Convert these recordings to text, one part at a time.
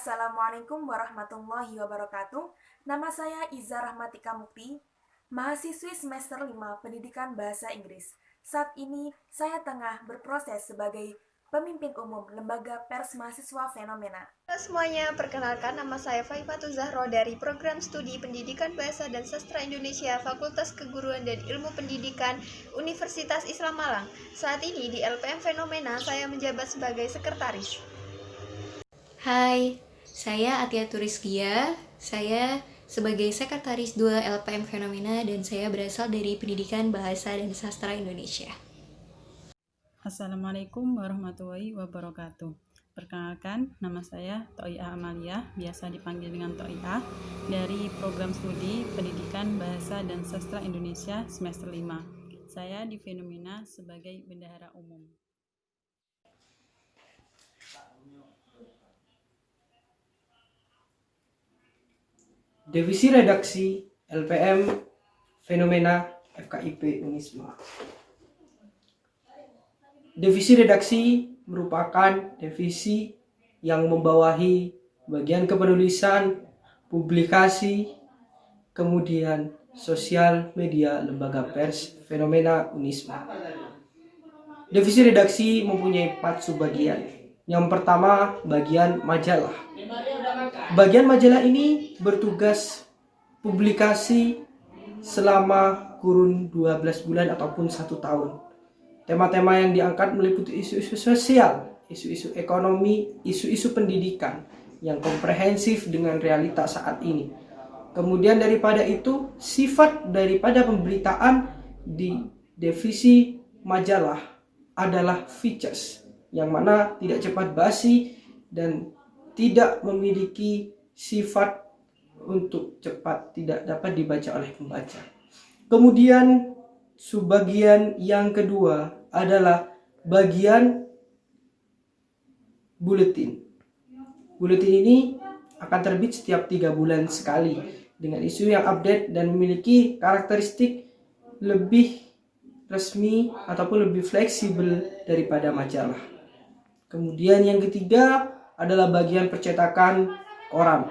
Assalamualaikum warahmatullahi wabarakatuh. Nama saya Iza Rahmatika Mukti, mahasiswi semester 5 Pendidikan Bahasa Inggris. Saat ini saya tengah berproses sebagai pemimpin umum Lembaga Pers Mahasiswa Fenomena. Halo semuanya, perkenalkan nama saya Faifatul Zahro dari Program Studi Pendidikan Bahasa dan Sastra Indonesia Fakultas Keguruan dan Ilmu Pendidikan Universitas Islam Malang. Saat ini di LPM Fenomena saya menjabat sebagai sekretaris. Hai, saya Atia Turiskia. Saya sebagai sekretaris 2 LPM Fenomena dan saya berasal dari Pendidikan Bahasa dan Sastra Indonesia. Assalamualaikum warahmatullahi wabarakatuh. Perkenalkan, nama saya Toia Amalia, biasa dipanggil dengan Toia, dari Program Studi Pendidikan Bahasa dan Sastra Indonesia semester 5. Saya di Fenomena sebagai bendahara umum. Divisi Redaksi LPM Fenomena FKIP Unisma. Divisi Redaksi merupakan divisi yang membawahi bagian kepenulisan, publikasi, kemudian sosial media Lembaga Pers Fenomena Unisma. Divisi Redaksi mempunyai 4 subbagian. Yang pertama, bagian majalah. Bagian majalah ini bertugas publikasi selama kurun 12 bulan ataupun 1 tahun. Tema-tema yang diangkat meliputi isu-isu sosial, isu-isu ekonomi, isu-isu pendidikan yang komprehensif dengan realitas saat ini. Kemudian daripada itu, sifat daripada pemberitaan di divisi majalah adalah features, yang mana tidak cepat basi dan tidak memiliki sifat untuk cepat, tidak dapat dibaca oleh pembaca. Kemudian subbagian yang kedua adalah bagian buletin. Buletin ini akan terbit setiap 3 bulan sekali dengan isu yang update dan memiliki karakteristik lebih resmi ataupun lebih fleksibel daripada majalah. Kemudian yang ketiga adalah bagian percetakan koran.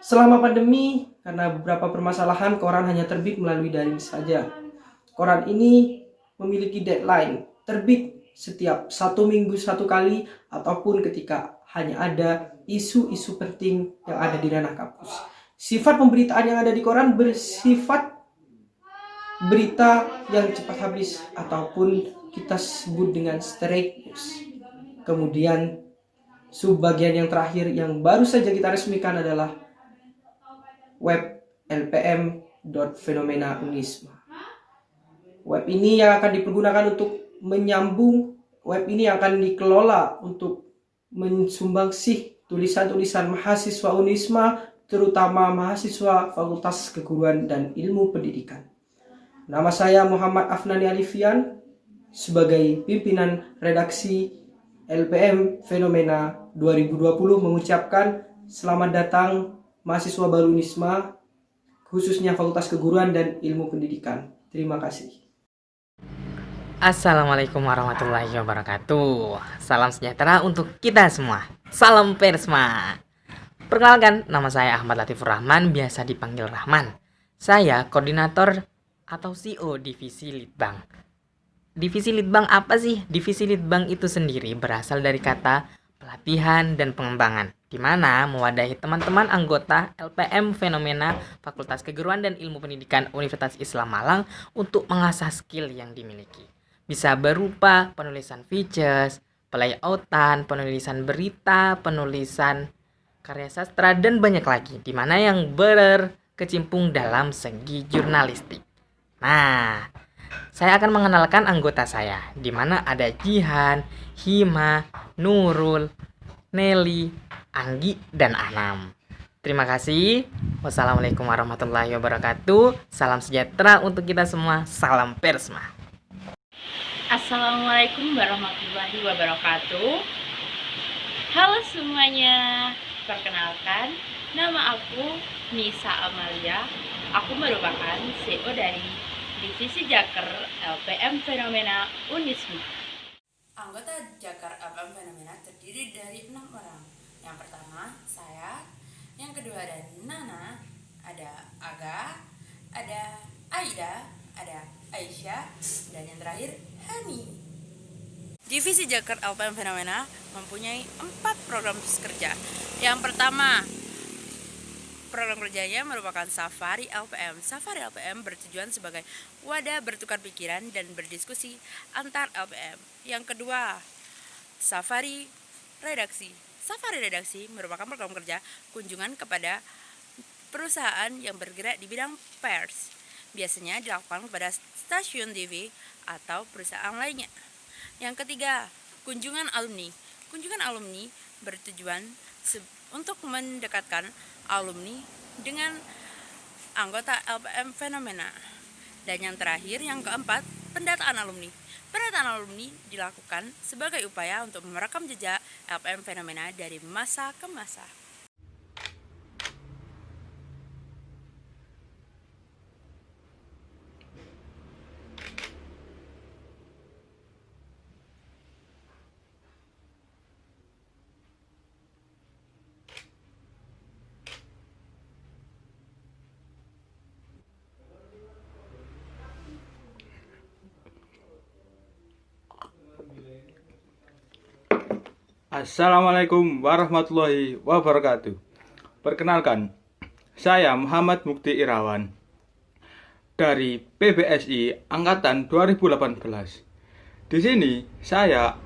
Selama pandemi, karena beberapa permasalahan, koran hanya terbit melalui daring saja. Koran ini memiliki deadline, terbit setiap 1 minggu 1 kali, ataupun ketika hanya ada isu-isu penting yang ada di ranah kampus. Sifat pemberitaan yang ada di koran bersifat berita yang cepat habis, ataupun kita sebut dengan straight news. Kemudian subbagian yang terakhir yang baru saja kita resmikan adalah web lpm.fenomena unisma. Web ini yang akan dipergunakan untuk menyambung, web ini akan dikelola untuk mensumbangsi tulisan-tulisan mahasiswa Unisma, terutama mahasiswa Fakultas Keguruan dan Ilmu Pendidikan. Nama saya Muhammad Afnani Alifian sebagai pimpinan redaksi LPM Fenomena 2020 mengucapkan selamat datang mahasiswa baru Unisma, khususnya Fakultas Keguruan dan Ilmu Pendidikan. Terima kasih. Assalamualaikum warahmatullahi wabarakatuh. Salam sejahtera untuk kita semua. Salam Persma. Perkenalkan, nama saya Ahmad Latifur Rahman, biasa dipanggil Rahman. Saya koordinator atau CEO Divisi Litbang. Divisi Litbang apa sih? Divisi Litbang itu sendiri berasal dari kata pelatihan dan pengembangan, di mana mewadahi teman-teman anggota LPM Fenomena Fakultas Keguruan dan Ilmu Pendidikan Universitas Islam Malang untuk mengasah skill yang dimiliki. Bisa berupa penulisan features, pelayoutan, penulisan berita, penulisan karya sastra, dan banyak lagi, di mana yang berkecimpung dalam segi jurnalistik. Nah, saya akan mengenalkan anggota saya, di mana ada Jihan, Hima, Nurul, Nelly, Anggi, dan Anam. Terima kasih. Wassalamualaikum warahmatullahi wabarakatuh. Salam sejahtera untuk kita semua. Salam Persma. Assalamualaikum warahmatullahi wabarakatuh. Halo semuanya. Perkenalkan, nama aku Nisa Amalia. Aku merupakan CEO dari Divisi Jaker LPM Fenomena Unisma. Anggota Jaker LPM Fenomena terdiri dari 6 orang. Yang pertama saya, yang kedua ada Nana, ada Aga, ada Aida, ada Aisyah, dan yang terakhir Hani. Divisi Jakarta LPM Fenomena mempunyai 4 program kerja. Yang pertama, program kerjanya merupakan Safari LPM. Safari LPM bertujuan sebagai wadah bertukar pikiran dan berdiskusi antar LPM. Yang kedua, Safari Redaksi. Safari Redaksi merupakan program kerja kunjungan kepada perusahaan yang bergerak di bidang pers. Biasanya dilakukan kepada stasiun TV atau perusahaan lainnya. Yang ketiga, kunjungan alumni. Kunjungan alumni bertujuan untuk mendekatkan alumni dengan anggota LPM Fenomena. Dan yang terakhir, yang keempat, pendataan alumni. Pendataan alumni dilakukan sebagai upaya untuk merekam jejak LPM Fenomena dari masa ke masa. Assalamualaikum warahmatullahi wabarakatuh. Perkenalkan, saya Muhammad Mukti Irawan dari PBSI Angkatan 2018. Di sini saya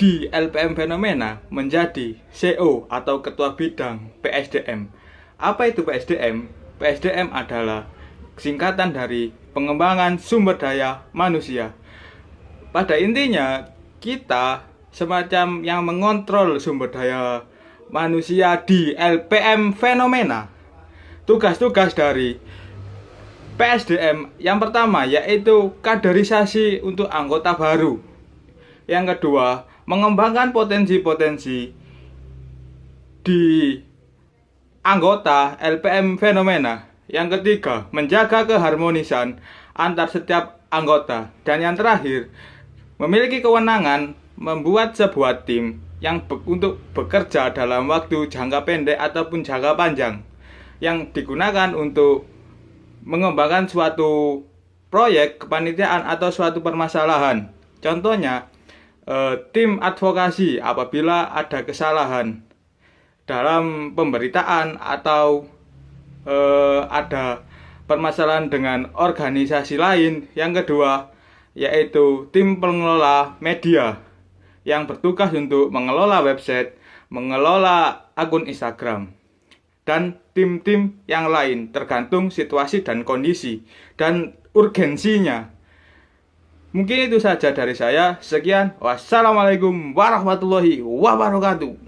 di LPM Fenomena menjadi CO atau Ketua Bidang PSDM. Apa itu PSDM? PSDM adalah singkatan dari Pengembangan Sumber Daya Manusia. Pada intinya, kita semacam yang mengontrol sumber daya manusia di LPM Fenomena. Tugas-tugas dari PSDM yang pertama yaitu kaderisasi untuk anggota baru. Yang kedua, mengembangkan potensi-potensi di anggota LPM Fenomena. Yang ketiga, menjaga keharmonisan antar setiap anggota. Dan yang terakhir, memiliki kewenangan membuat sebuah tim yang untuk bekerja dalam waktu jangka pendek ataupun jangka panjang yang digunakan untuk mengembangkan suatu proyek kepanitiaan atau suatu permasalahan. Contohnya, tim advokasi apabila ada kesalahan dalam pemberitaan atau ada permasalahan dengan organisasi lain. Yang kedua, yaitu tim pengelola media yang bertugas untuk mengelola website, mengelola akun Instagram, dan tim-tim yang lain tergantung situasi dan kondisi dan urgensinya. Mungkin itu saja dari saya. Sekian. Wassalamualaikum warahmatullahi wabarakatuh.